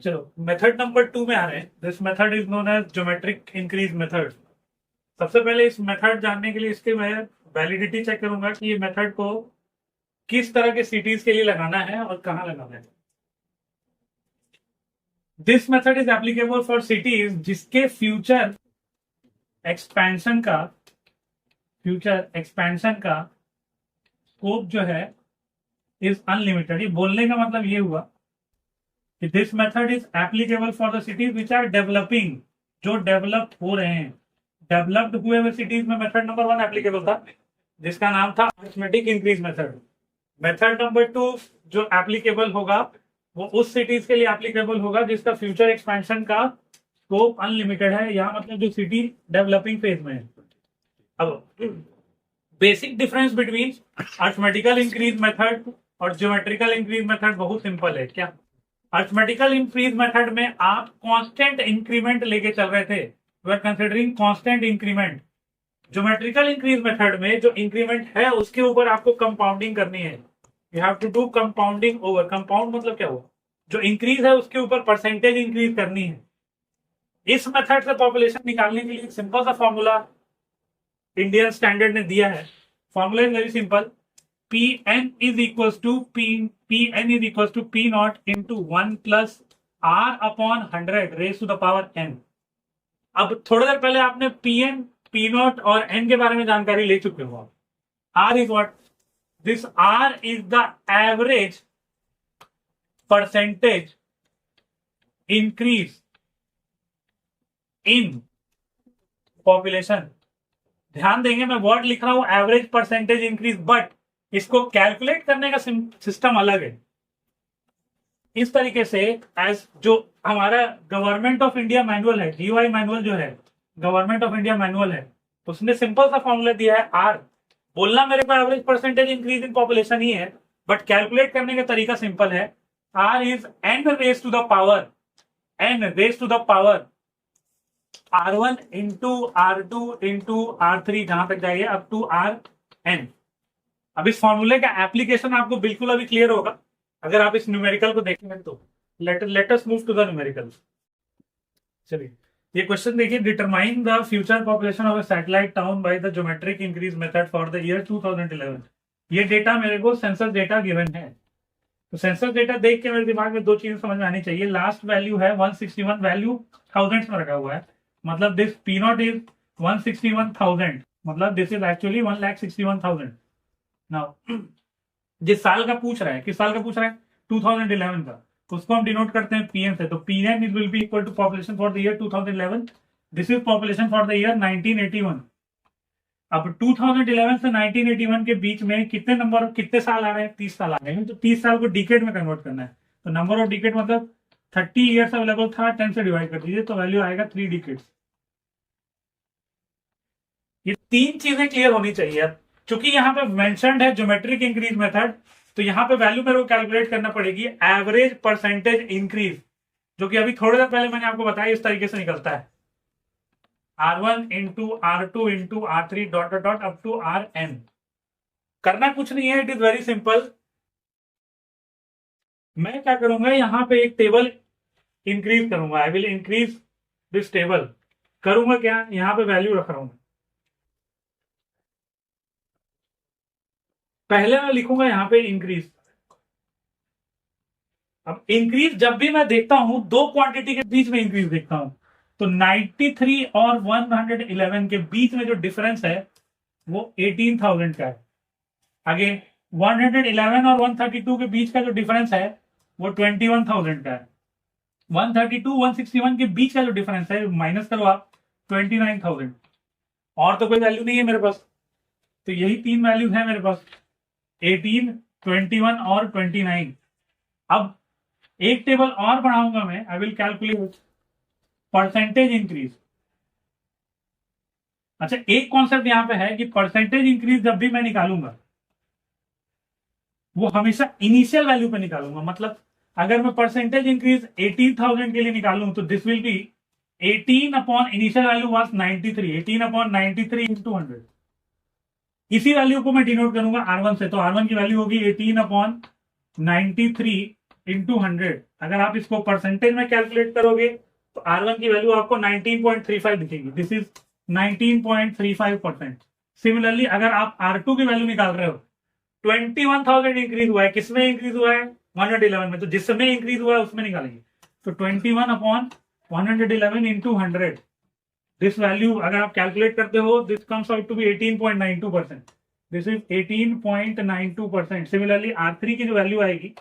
चलो method number 2 में आ रहे हैं। This method is known as geometric increase method. सबसे पहले इस मेथड जानने के लिए इसके मैं वैलिडिटी चेक करूंगा कि ये मेथड को किस तरह के सिटीज के लिए लगाना है और कहां लगाना है। This method is applicable for cities जिसके फ्यूचर एक्सपेंशन का स्कोप जो है इज अनलिमिटेड। ये बोलने का मतलब ये हुआ कि this method is applicable for the cities which are developing, जो डेवलप हो रहे हैं। डेवलप्ड हुए हुए सिटीज में मेथड नंबर 1 एप्लीकेबल था जिसका नाम था arithmetic increase method. Method number 2 जो एप्लीकेबल होगा वो उस सिटीज के लिए एप्लीकेबल होगा जिसका फ्यूचर एक्सपेंशन का स्कोप अनलिमिटेड है, यहाँ मतलब जो सिटी डेवलपिंग फेज में है। अब basic difference between arithmetical increase method और ज्योमेट्रिकल इंक्रीज मेथड बहुत सिंपल है। क्या? अरिथमेटिकल इंक्रीज मेथड में आप कांस्टेंट इंक्रीमेंट लेके चल रहे थे, we are considering constant increment. Geometrical increase method में जो इंक्रीमेंट है उसके ऊपर आपको कंपाउंडिंग करनी है। You have to do compounding over. Compound मतलब क्या हुआ? जो इंक्रीज है उसके ऊपर परसेंटेज इंक्रीज करनी है। इस मेथड से पॉपुलेशन निकालने के लिए सिंपल सा फॉर्मूला इंडियन स्टैंडर्ड ने दिया है। Formula is very simple. Pn is equals to P naught into 1 plus R upon 100 raised to the power n। अब थोड़ी देर पहले आपने Pn, P naught और n के बारे में जानकारी ले चुके हो। R is what? This R is the average percentage increase in population। ध्यान देंगे मैं वर्ड लिख रहा हूं एवरेज परसेंटेज इंक्रीज, बट इसको कैलकुलेट करने का सिस्टम अलग है। इस तरीके से एज जो हमारा गवर्नमेंट ऑफ इंडिया मैनुअल है, जीओआई मैनुअल जो है, गवर्नमेंट ऑफ इंडिया मैनुअल है, उसने सिंपल सा फॉर्मूला दिया है आर। बोलना मेरे को average percentage increase in population ही है, बट कैलकुलेट करने का तरीका सिंपल है। R is n raise to the power R1 into R2 into R3 जहां तक जाइए अप टू Rn। अब इस फॉर्मूले का एप्लीकेशन आपको बिल्कुल अभी क्लियर होगा अगर आप इस न्यूमेरिकल को देखेंगे तो। Let us move to the numerical. चलिए ये क्वेश्चन देखिए। Determine the future population of a satellite town by the geometric increase method for the year 2011। ये डेटा मेरे को सेंसस डेटा गिवन है, तो सेंसस डेटा देख के मेरे दिमाग में दो चीजें समझ में आनी चाहिए। लास्ट वैल्यू है 161, वैल्यू थाउजेंड्स में रखा हुआ है, मतलब दिस पी नॉट इज 161,000, मतलब दिस इज एक्चुअली 1,61,000। नाउ जिस साल का पूछ रहा है, किस साल का पूछ रहा है? 2011 का, उसको हम डिनोट करते हैं पीएन से। तो PN is will be equal to population for the year 2011। This is population for the year 1981। अब 2011 से 1981 के बीच में कितने नंबर, कितने साल आ रहे हैं? 30 साल आ रहे हैं। तो 30 साल को डिकेड में कन्वर्ट करना है। तो नंबर ऑफ डिकेड मतलब 30 ईयर्स अवेलेबल था, 10 से डिवाइड कर दीजिए तो वैल्यू आएगा 3 डिकेड्स। ये तीन चीजें क्लियर होनी चाहिए। चूंकि यहाँ पे मेंशन्ड है ज्योमेट्रिक इंक्रीज मेथड, तो यहाँ पे वैल्यू मेरे को कैलकुलेट करना पड़ेगी एवरेज परसेंटेज इंक्रीज, जो कि अभी थोड़ी देर पहले मैंने आपको बताया इस तरीके से निकलता है। R1 into R2 into R3 dot dot dot up to Rn। करना कुछ नहीं है, इट इज वेरी सिंपल। मैं क्या करूंगा, यहाँ पे एक टेबल इंक्रीज करूंगा। I will increase this table. करूंगा क्या, यहाँ पे वैल्यू रख रहा हूं। पहले मैं लिखूंगा यहाँ पे इंक्रीज। अब इंक्रीज जब भी मैं देखता हूं, दो क्वांटिटी के बीच में इंक्रीज देखता हूं, तो 93 और 111 के बीच में जो डिफरेंस है वो 18,000 का है। आगे 111 और 132 के बीच का जो डिफरेंस है वो 21,000 का है। 132 161 के बीच का जो डिफरेंस है माइनस करो आप, 29,000। और तो कोई वैल्यू नहीं है मेरे पास, तो यही तीन वैल्यूज है मेरे पास, 18, 21 और 29। अब एक टेबल और बढ़ाऊंगा मैं, I will calculate percentage increase. अच्छा, एक कॉन्सेप्ट यहां पे है कि परसेंटेज इंक्रीज जब भी मैं निकालूंगा वो हमेशा इनिशियल वैल्यू पे निकालूंगा। मतलब अगर मैं परसेंटेज इंक्रीज 18,000 के लिए निकालूं तो this will be 18 upon initial value was 93, 18 upon 93 into 100। इसी वैल्यू को मैं डिनोट करूंगा R1 से, तो R1 की वैल्यू होगी 18 अपॉन 93 इंटू 100, अगर आप इसको परसेंटेज में कैलकुलेट करोगे तो R1 की वैल्यू आपको 19.35 दिखेगी। This is 19.35%। सिमिलरली अगर आप R2 की वैल्यू निकाल रहे हो, 21,000 इंक्रीज हुआ है, किसमें इंक्रीज हुआ है? 111 में। तो जिसमें इंक्रीज हुआ है उसमें निकालेंगे। तो 21 अपॉन 111 इंटू 100, दिस वैल्यू अगर आप कैलकुलेट करते हो, this comes out to be 18.92%। This is 18.92%। Similarly R3 की जो वैल्यू आएगी,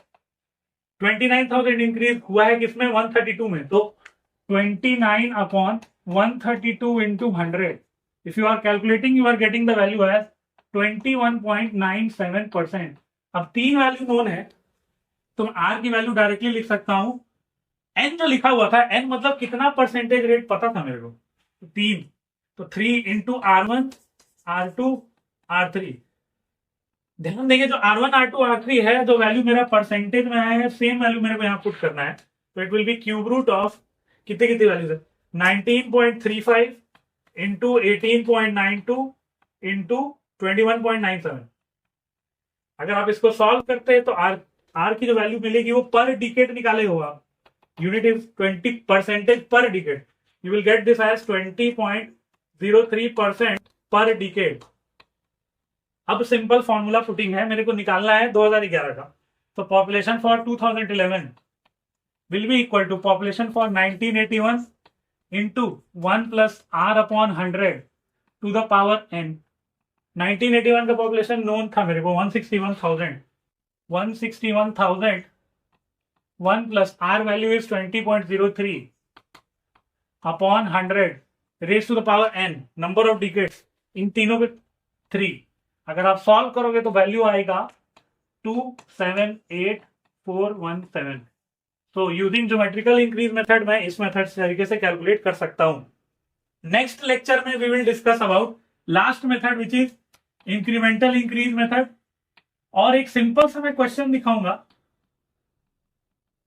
29,000 इंक्रीज हुआ है किसमें? 132 में। तो 29 upon 132 into 100, if you are calculating you are getting the value as 21.97%। अब तीन वैल्यू नोन है तो मैं R की वैल्यू डायरेक्टली लिख सकता हूं। N जो लिखा हुआ था, N मतलब कितना परसेंटेज रेट पता था मेरे को, तो 3। तो 3 इंटू R1 R2 R3। ध्यान देंगे जो R1 R2 R3 है, जो वैल्यू मेरा परसेंटेज में आया है, सेम वैल्यू मेरे को यहाँ पुट करना है। तो it will be cube root of कितने कितने वैल्यूज है, 19.35 इंटू 18.92 इंटू 21.97। अगर आप इसको सॉल्व करते हैं तो R की जो वैल्यू मिलेगी वो पर डिकेड निकाले हो आप। Unit is 20% per decade. You will get this as 20.03% per decade. अब सिंपल फॉर्मूला पुटिंग है, मेरे को निकालना है 2011 का। तो population for 2011 will be equal to population for 1981 into 1 plus R upon 100 to the power n। 1981 का पॉपुलेशन नोन था मेरे को 161,000। 161,000 1 plus R value is 20.03 upon 100 raise to the power n, number of decades इन तीनों पे 3। अगर आप solve करोगे तो वैल्यू आएगा 278,417। So using geometrical increase method मैं इस मेथड से तरीके से कैलकुलेट कर सकता हूं। नेक्स्ट लेक्चर में we will discuss about last method which is incremental increase method. और एक सिंपल सा मैं क्वेश्चन दिखाऊंगा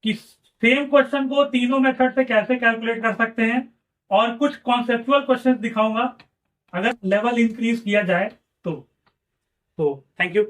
कि सेम क्वेश्चन को तीनों मेथड से कैसे कैलकुलेट कर सकते हैं, और कुछ कॉन्सेप्चुअल क्वेश्चन दिखाऊंगा अगर लेवल इंक्रीज किया जाए तो थैंक यू।